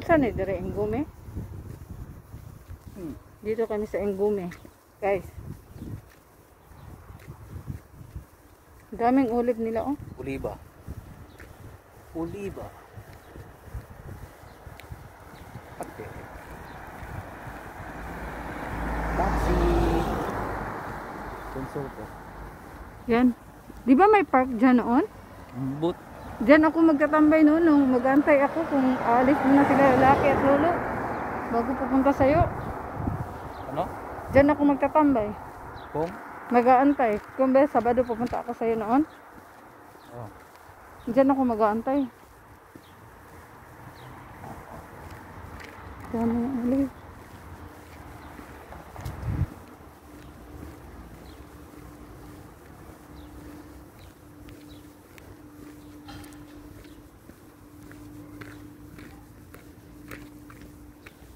Saan eh, dire Engume? Dito kami sa Engume, guys. Daming olive nila, oh. Oliba. Oliba. Okay. Taxi. Consulto. Yan. Di ba may park dyan noon? Boot. Diyan ako magtatambay noon nung mag-antay ako kung aalis muna sila lalaki at lolo bago pupunta sa'yo. Ano? Diyan ako magtatambay. Kung? Mag-aantay. Kung ba Sabado pupunta ako sa'yo noon? Oh. Diyan ako mag-aantay. Dami ng olive.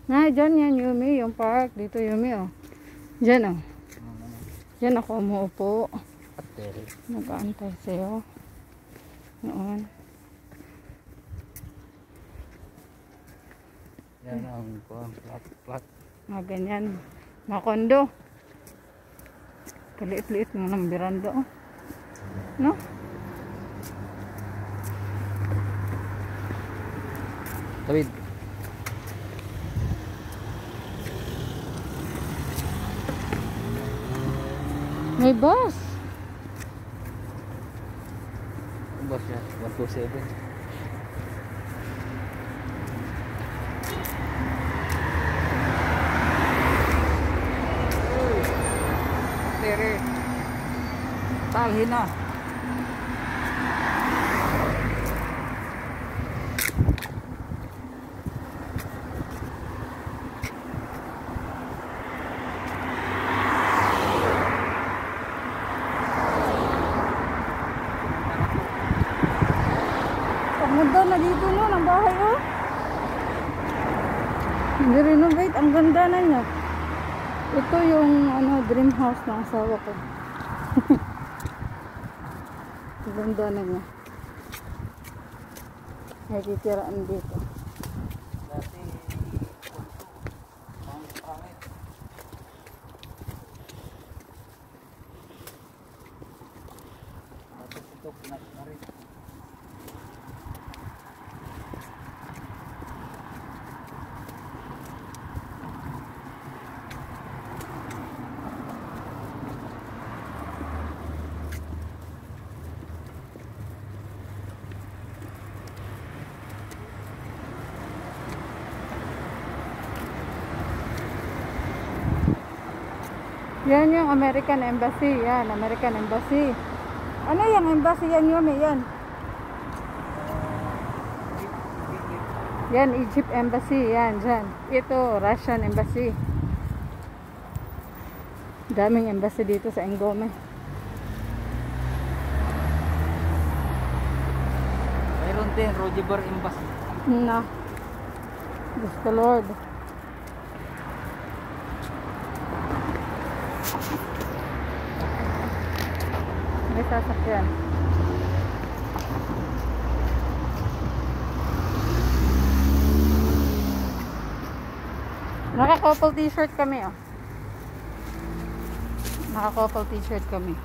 Na, dyan yan, Yumi, yung park. Dito, Yumi, oh. Dyan, oh. Dyan ako umuupo. Hotel. Nag-aantay sa'yo. Noon. Yan ang flat. Mga ganyan. Mga kondo. Kaliit-liit mo ng biranda, oh. No? David. May bus. Ang bus niya, 127. Tere. Talhin na. Ganda na dito no, ng bahay, oh. Nirenovate, ang ganda na niya. Ito yung dream house ng asawa ko. Ang ganda na niya. May titiraan dito. Dati, pangit. Tapos ito, pinag-na rin. Yan yung American Embassy. Yan, American Embassy. Ano yung embassy yan, Yumi? Yan. Yan, Egypt Embassy. Yan, dyan. Ito, Russian Embassy. Daming embassy dito sa Engome. Mayroon din, Rogebar Embassy. Na. Bless the Lord. May sasakyan. Naka-couple t-shirt kami, oh. Naka-couple t-shirt kami.